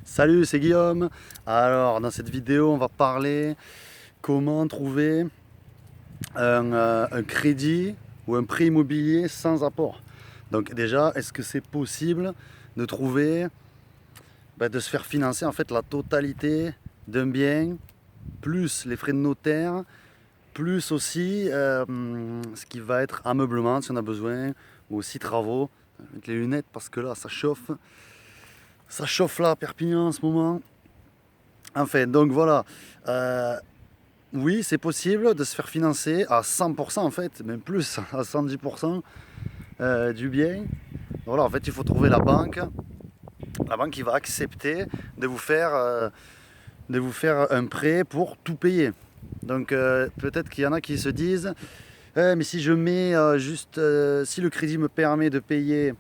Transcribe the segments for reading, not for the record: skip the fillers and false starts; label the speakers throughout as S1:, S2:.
S1: Salut, c'est Guillaume. Alors, dans cette vidéo, on va parler comment trouver un crédit ou un prêt immobilier sans apport. Donc déjà, est-ce que c'est possible de trouver, de se faire financer en fait la totalité d'un bien, plus les frais de notaire, plus aussi ce qui va être ameublement si on a besoin, ou aussi travaux. Avec les lunettes parce que là, ça chauffe. Ça chauffe là à Perpignan en ce moment. Enfin, donc voilà. Euh, oui, c'est possible de se faire financer à 100% en fait, même plus, à 110% du bien. Voilà, en fait, il faut trouver la banque qui va accepter de vous faire un prêt pour tout payer. Donc peut-être qu'il y en a qui se disent, mais si je mets si le crédit me permet de payer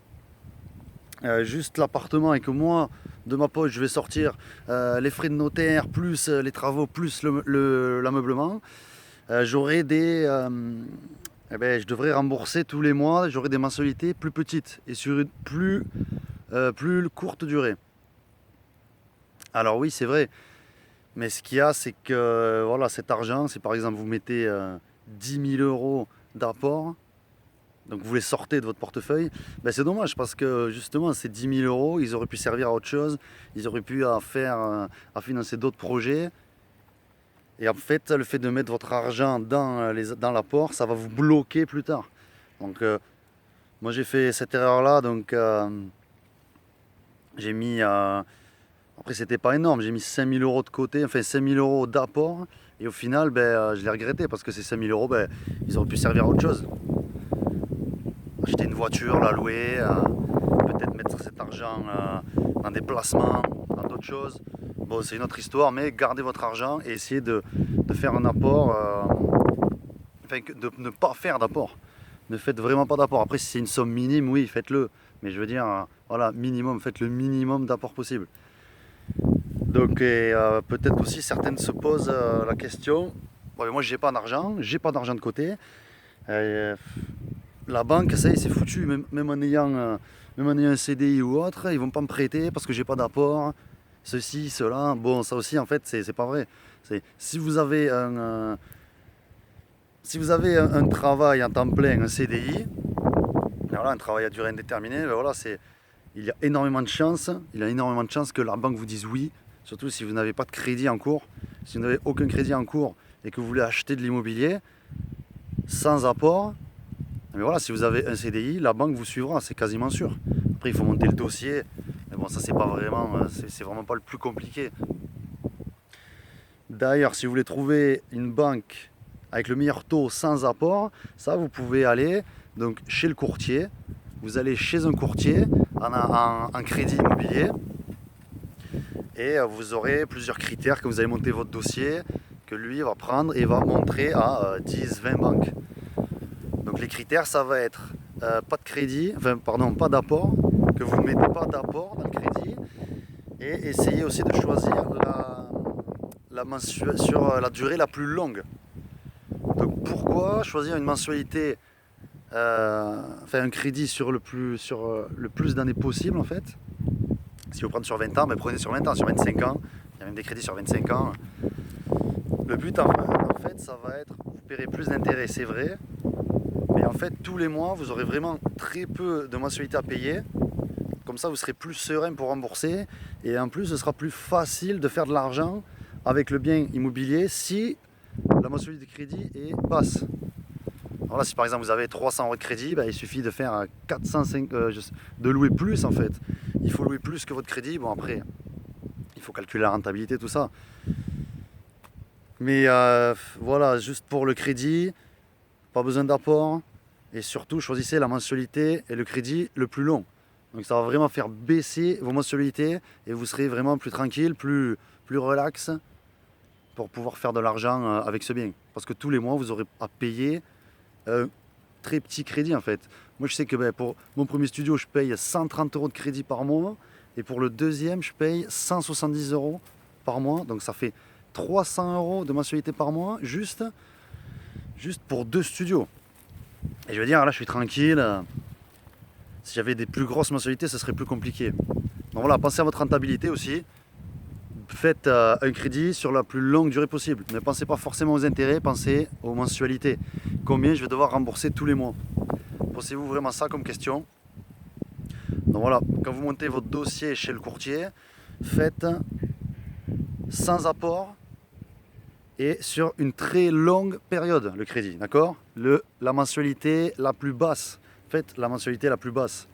S1: juste l'appartement et que moi, de ma poche, je vais sortir les frais de notaire, plus les travaux, plus l'ameublement, j'aurai je devrais rembourser tous les mois, j'aurai des mensualités plus petites et sur une plus courte durée. Alors oui, c'est vrai, mais ce qu'il y a, c'est que voilà, cet argent, si par exemple vous mettez 10 000 euros d'apport, donc vous les sortez de votre portefeuille, c'est dommage parce que justement ces 10 000 euros, ils auraient pu servir à autre chose, ils auraient pu à financer d'autres projets. Et en fait, le fait de mettre votre argent dans l'apport, ça va vous bloquer plus tard. Donc moi j'ai fait cette erreur-là, donc j'ai mis, après c'était pas énorme, j'ai mis 5 000 euros de côté, enfin 5 000 euros d'apport, et au final je l'ai regretté parce que ces 5 000 euros, ils auraient pu servir à autre chose. Acheter une voiture, la louer, peut-être mettre cet argent dans des placements, dans d'autres choses. Bon, c'est une autre histoire, mais gardez votre argent et essayez de faire un apport, de ne pas faire d'apport. Ne faites vraiment pas d'apport. Après, si c'est une somme minime, oui, faites-le. Mais je veux dire, voilà, minimum, faites le minimum d'apport possible. Donc, peut-être aussi certaines se posent la question, bon, moi j'ai pas d'argent, de côté. Euh, la banque, ça y est, c'est foutu, même en ayant un CDI ou autre, ils vont pas me prêter parce que j'ai pas d'apport, ceci, cela. Bon, ça aussi, en fait, c'est pas vrai. Si vous avez un travail en temps plein, un CDI, voilà, un travail à durée indéterminée, voilà, il y a énormément de chances, que la banque vous dise oui, surtout si vous n'avez pas de crédit en cours, si vous n'avez aucun crédit en cours et que vous voulez acheter de l'immobilier sans apport. Mais voilà, si vous avez un CDI, la banque vous suivra, c'est quasiment sûr. Après, il faut monter le dossier. Mais bon, ça, c'est vraiment pas le plus compliqué. D'ailleurs, si vous voulez trouver une banque avec le meilleur taux sans apport, ça, vous pouvez aller donc chez le courtier. Vous allez chez un courtier en crédit immobilier et vous aurez plusieurs critères que vous allez monter votre dossier, que lui va prendre et va montrer à 10, 20 banques. Donc les critères, ça va être pas de crédit, pas d'apport, que vous ne mettez pas d'apport dans le crédit, et essayez aussi de choisir sur la durée la plus longue. Donc pourquoi choisir une mensualité, un crédit sur le plus d'années possible en fait. Si vous prenez sur 20 ans, prenez sur 20 ans, sur 25 ans, il y a même des crédits sur 25 ans. Le but en fait, ça va être, vous paierez plus d'intérêts, c'est vrai, mais en fait, tous les mois, vous aurez vraiment très peu de mensualités à payer. Comme ça, vous serez plus serein pour rembourser. Et en plus, ce sera plus facile de faire de l'argent avec le bien immobilier si la mensualité de crédit est basse. Voilà, si par exemple vous avez 300 euros de crédit, il suffit de faire 405, de louer plus en fait. Il faut louer plus que votre crédit. Bon, après, il faut calculer la rentabilité, tout ça. Mais voilà, juste pour le crédit, pas besoin d'apport. Et surtout, choisissez la mensualité et le crédit le plus long. Donc ça va vraiment faire baisser vos mensualités et vous serez vraiment plus tranquille, plus relax pour pouvoir faire de l'argent avec ce bien. Parce que tous les mois, vous aurez à payer un très petit crédit en fait. Moi, je sais que pour mon premier studio, je paye 130 euros de crédit par mois. Et pour le deuxième, je paye 170 euros par mois. Donc ça fait 300 euros de mensualité par mois juste pour 2 studios. Et je veux dire, là, je suis tranquille. Si j'avais des plus grosses mensualités, ce serait plus compliqué. Donc voilà, pensez à votre rentabilité aussi. faites un crédit sur la plus longue durée possible. Ne pensez pas forcément aux intérêts, pensez aux mensualités. Combien je vais devoir rembourser tous les mois? Posez-vous vraiment ça comme question. Donc voilà, quand vous montez votre dossier chez le courtier, faites sans apport et sur une très longue période le crédit, d'accord? La mensualité la plus basse, faites la mensualité la plus basse.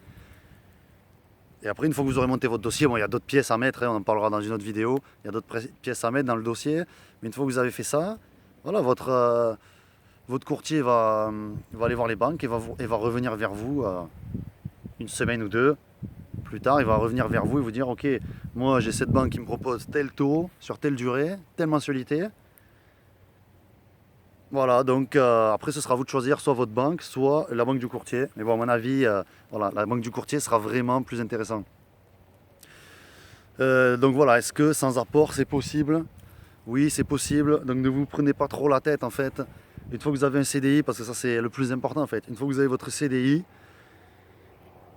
S1: Et après, une fois que vous aurez monté votre dossier, bon, il y a d'autres pièces à mettre, hein, on en parlera dans une autre vidéo, il y a d'autres pièces à mettre dans le dossier, mais une fois que vous avez fait ça, voilà, votre courtier va aller voir les banques et va revenir vers vous une semaine ou deux plus tard, il va revenir vers vous et vous dire, ok, moi j'ai cette banque qui me propose tel taux, sur telle durée, telle mensualité. Voilà, donc après ce sera à vous de choisir soit votre banque, soit la banque du courtier. Mais bon, à mon avis, voilà, la banque du courtier sera vraiment plus intéressant. Donc voilà, est-ce que sans apport c'est possible? Oui, c'est possible. Donc ne vous prenez pas trop la tête en fait. Une fois que vous avez un CDI, parce que ça c'est le plus important en fait, une fois que vous avez votre CDI,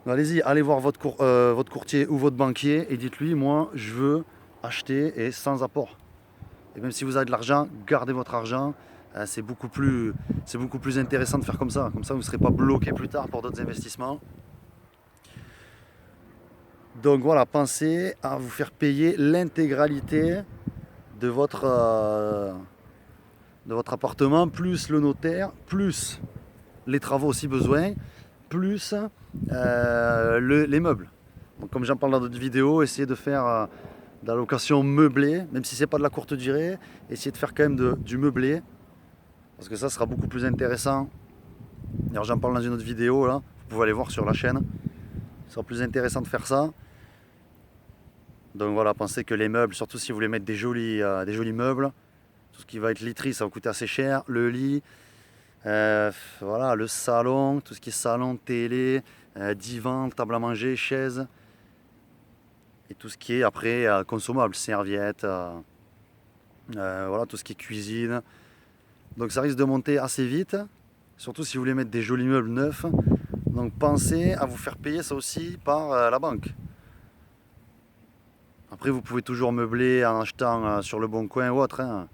S1: allez-y, allez voir votre courtier ou votre banquier et dites-lui, moi je veux acheter et sans apport. Et même si vous avez de l'argent, gardez votre argent. C'est beaucoup plus intéressant de faire comme ça. Comme ça, vous ne serez pas bloqué plus tard pour d'autres investissements. Donc voilà, pensez à vous faire payer l'intégralité de votre appartement, plus le notaire, plus les travaux si besoin, plus les meubles. Donc comme j'en parle dans d'autres vidéos, essayez de faire de la location meublée, même si c'est pas de la courte durée, essayez de faire quand même du meublé, parce que ça sera beaucoup plus intéressant. D'ailleurs j'en parle dans une autre vidéo, là, vous pouvez aller voir sur la chaîne. Ce sera plus intéressant de faire ça. Donc voilà, pensez que les meubles, surtout si vous voulez mettre des jolis meubles, tout ce qui va être literie, ça va coûter assez cher. Le lit, voilà, le salon, tout ce qui est salon, télé, divan, table à manger, chaise. Et tout ce qui est après consommable, serviettes, voilà, tout ce qui est cuisine. Donc ça risque de monter assez vite, surtout si vous voulez mettre des jolis meubles neufs. Donc pensez à vous faire payer ça aussi par la banque. Après vous pouvez toujours meubler en achetant sur le bon coin ou autre, hein.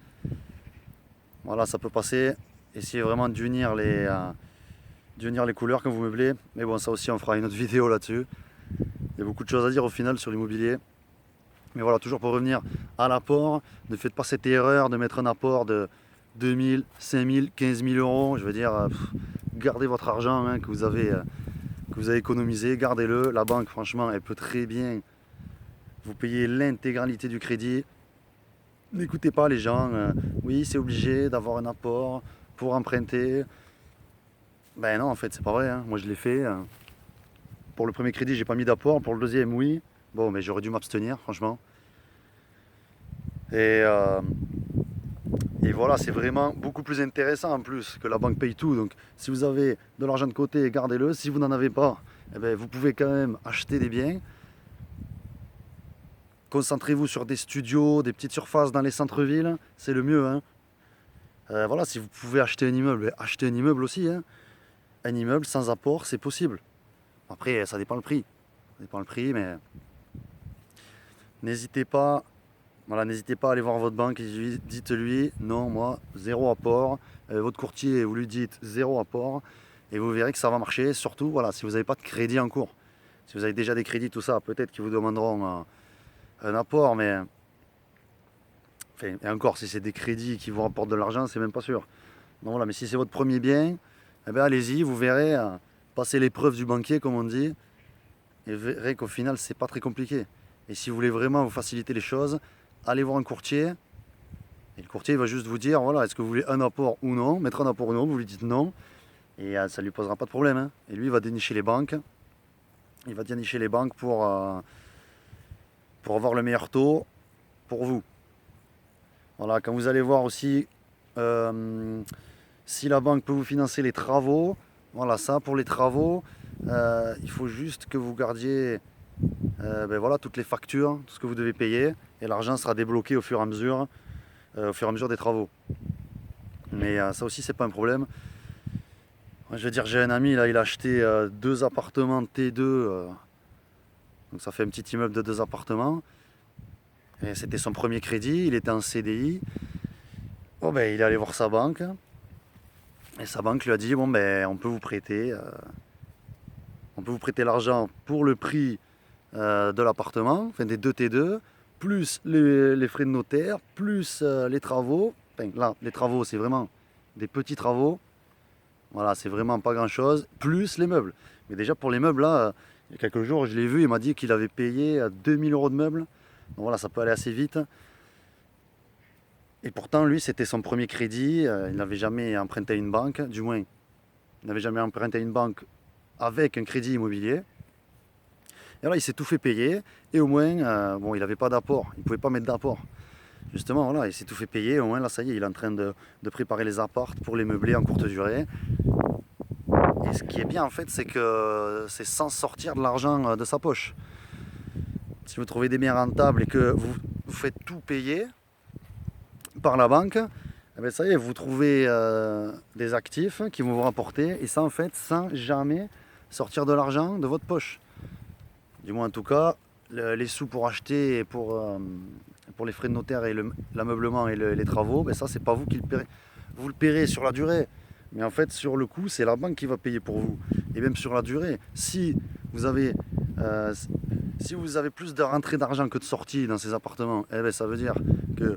S1: Voilà, ça peut passer. Essayez vraiment d'unir les couleurs quand vous meublez. Mais bon, ça aussi on fera une autre vidéo là-dessus. Il y a beaucoup de choses à dire au final sur l'immobilier. Mais voilà, toujours pour revenir à l'apport, ne faites pas cette erreur de mettre un apport de 2000, 5000, 15 000 euros. Je veux dire, gardez votre argent hein, que vous avez économisé, gardez-le. La banque, franchement, elle peut très bien vous payer l'intégralité du crédit. N'écoutez pas les gens, oui, c'est obligé d'avoir un apport pour emprunter. Ben non, en fait, c'est pas vrai. Hein. Moi, je l'ai fait. Pour le premier crédit, j'ai pas mis d'apport. Pour le deuxième, oui. Bon, mais j'aurais dû m'abstenir, franchement. Et voilà, c'est vraiment beaucoup plus intéressant en plus que la banque paye tout. Donc, si vous avez de l'argent de côté, gardez-le. Si vous n'en avez pas, eh bien, vous pouvez quand même acheter des biens. Concentrez-vous sur des studios, des petites surfaces dans les centres-villes. C'est le mieux. Hein. Voilà, si vous pouvez acheter un immeuble, achetez un immeuble aussi. Hein. Un immeuble sans apport, c'est possible. Après, ça dépend le prix. Ça dépend le prix, mais n'hésitez pas. Voilà, n'hésitez pas à aller voir votre banque et dites-lui non, moi, zéro apport. Votre courtier, vous lui dites zéro apport et vous verrez que ça va marcher. Surtout, voilà, si vous n'avez pas de crédit en cours. Si vous avez déjà des crédits, tout ça, peut-être qu'ils vous demanderont un apport, mais enfin, et encore, si c'est des crédits qui vous rapportent de l'argent, c'est même pas sûr. Donc voilà, mais si c'est votre premier bien, eh bien, allez-y, vous verrez, passez l'épreuve du banquier, comme on dit, et vous verrez qu'au final, c'est pas très compliqué. Et si vous voulez vraiment vous faciliter les choses, allez voir un courtier. Et le courtier il va juste vous dire, voilà, est-ce que vous voulez un apport ou non, mettre un apport ou non, vous lui dites non, et ça ne lui posera pas de problème. Hein. Et lui, il va dénicher les banques. Il va dénicher les banques pour avoir le meilleur taux pour vous. Voilà, quand vous allez voir aussi si la banque peut vous financer les travaux, voilà, ça pour les travaux, il faut juste que vous gardiez ben voilà, toutes les factures, tout ce que vous devez payer, et l'argent sera débloqué au fur et à mesure des travaux. Mais ça aussi, c'est pas un problème. Je veux dire, j'ai un ami, là, il a acheté 2 appartements T2, donc ça fait un petit immeuble de 2 appartements. C'était son premier crédit, il était en CDI. Bon, ben, il est allé voir sa banque. Et sa banque lui a dit, bon, ben, on peut vous prêter l'argent pour le prix de l'appartement, enfin des 2 T2, plus les frais de notaire, plus les travaux. Enfin, là, les travaux, c'est vraiment des petits travaux. Voilà, c'est vraiment pas grand-chose, plus les meubles. Mais déjà, pour les meubles, là, il y a quelques jours, je l'ai vu, il m'a dit qu'il avait payé 2000 euros de meubles. Donc voilà, ça peut aller assez vite. Et pourtant, lui, c'était son premier crédit. Il n'avait jamais emprunté à une banque, du moins, il n'avait jamais emprunté à une banque avec un crédit immobilier. Et là, il s'est tout fait payer. Et au moins, bon, il n'avait pas d'apport. Il ne pouvait pas mettre d'apport. Justement, voilà, il s'est tout fait payer. Au moins, là, ça y est, il est en train de préparer les apparts pour les meubler en courte durée. Et ce qui est bien, en fait, c'est que c'est sans sortir de l'argent de sa poche. Si vous trouvez des biens rentables et que vous faites tout payer par la banque, eh bien, ça y est, vous trouvez des actifs qui vont vous rapporter. Et ça, en fait, sans jamais sortir de l'argent de votre poche. Du moins, en tout cas, les sous pour acheter et pour les frais de notaire et l'ameublement et les travaux, ben ça, c'est pas vous qui le paierez. Vous le paierez sur la durée. Mais en fait, sur le coup, c'est la banque qui va payer pour vous. Et même sur la durée, si vous avez plus de rentrée d'argent que de sortie dans ces appartements, eh ben, ça veut dire que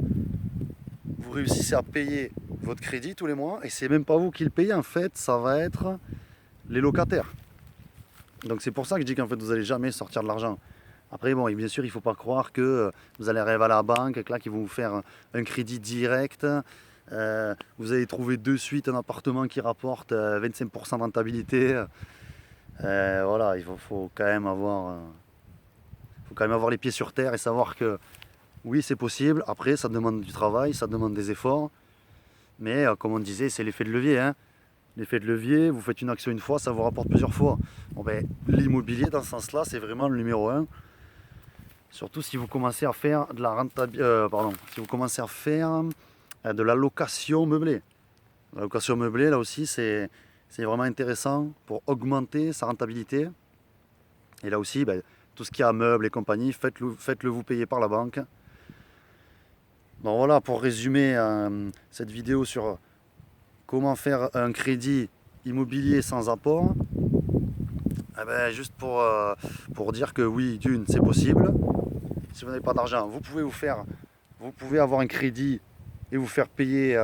S1: vous réussissez à payer votre crédit tous les mois. Et c'est même pas vous qui le payez, en fait, ça va être les locataires. Donc c'est pour ça que je dis qu'en fait, vous n'allez jamais sortir de l'argent. Après, bon, et bien sûr, il ne faut pas croire que vous allez arriver à la banque, que là, qu'ils vont vous faire un crédit direct. Vous allez trouver de suite un appartement qui rapporte 25% de rentabilité. Voilà, il faut quand même avoir, les pieds sur terre et savoir que oui, c'est possible. Après, ça demande du travail, ça demande des efforts. Mais comme on disait, c'est l'effet de levier, hein. L'effet de levier, vous faites une action une fois, ça vous rapporte plusieurs fois. Bon, ben, l'immobilier, dans ce sens-là, c'est vraiment le numéro un. Surtout si vous commencez à faire de la si vous commencez à faire de la location meublée. La location meublée, là aussi, c'est vraiment intéressant pour augmenter sa rentabilité. Et là aussi, ben, tout ce qui est meubles et compagnie, faites-le vous payer par la banque. Bon, voilà, pour résumer cette vidéo sur comment faire un crédit immobilier sans apport. Eh ben, juste pour dire que oui, d'une, c'est possible. Si vous n'avez pas d'argent, vous pouvez avoir un crédit et vous faire payer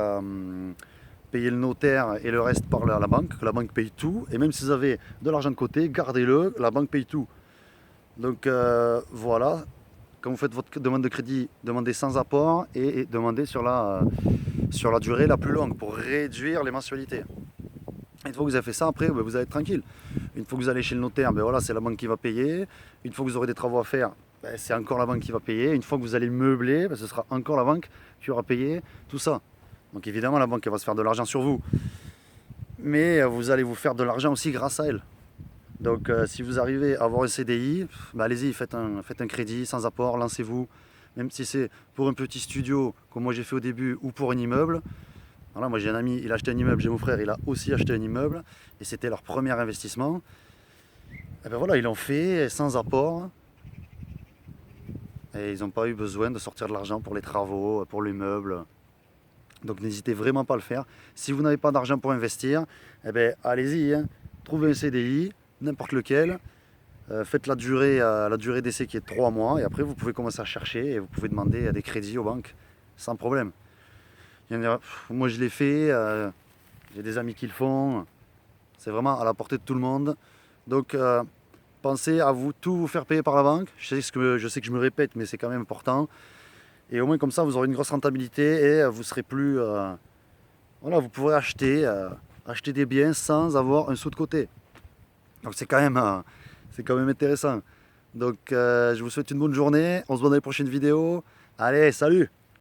S1: le notaire et le reste par la banque, que la banque paye tout. Et même si vous avez de l'argent de côté, gardez-le, la banque paye tout. Donc voilà, quand vous faites votre demande de crédit, demandez sans apport et demandez sur la durée la plus longue pour réduire les mensualités. Une fois que vous avez fait ça, après, ben, vous allez être tranquille. Une fois que vous allez chez le notaire, ben voilà, c'est la banque qui va payer. Une fois que vous aurez des travaux à faire, ben, c'est encore la banque qui va payer. Une fois que vous allez meubler, ben, ce sera encore la banque qui aura payé tout ça. Donc évidemment, la banque elle va se faire de l'argent sur vous. Mais vous allez vous faire de l'argent aussi grâce à elle. Donc si vous arrivez à avoir un CDI, ben, allez-y, faites un crédit sans apport, lancez-vous. Même si c'est pour un petit studio, comme moi j'ai fait au début, ou pour un immeuble. Voilà, moi j'ai un ami, il a acheté un immeuble, j'ai mon frère, il a aussi acheté un immeuble. Et c'était leur premier investissement. Et ben voilà, ils l'ont fait sans apport. Et ils n'ont pas eu besoin de sortir de l'argent pour les travaux, pour l'immeuble. Donc n'hésitez vraiment pas à le faire. Si vous n'avez pas d'argent pour investir, eh ben, allez-y, hein. Trouvez un CDI, n'importe lequel. Faites la durée d'essai qui est de 3 mois. Et après, vous pouvez commencer à chercher et vous pouvez demander des crédits aux banques sans problème. Moi, je l'ai fait. J'ai des amis qui le font. C'est vraiment à la portée de tout le monde. Donc, pensez à tout vous faire payer par la banque. Je sais que je me répète, mais c'est quand même important. Et au moins comme ça, vous aurez une grosse rentabilité et vous serez plus... voilà, vous pourrez acheter des biens sans avoir un sou de côté. Donc c'est quand même intéressant. Donc je vous souhaite une bonne journée. On se voit dans les prochaines vidéos. Allez, salut!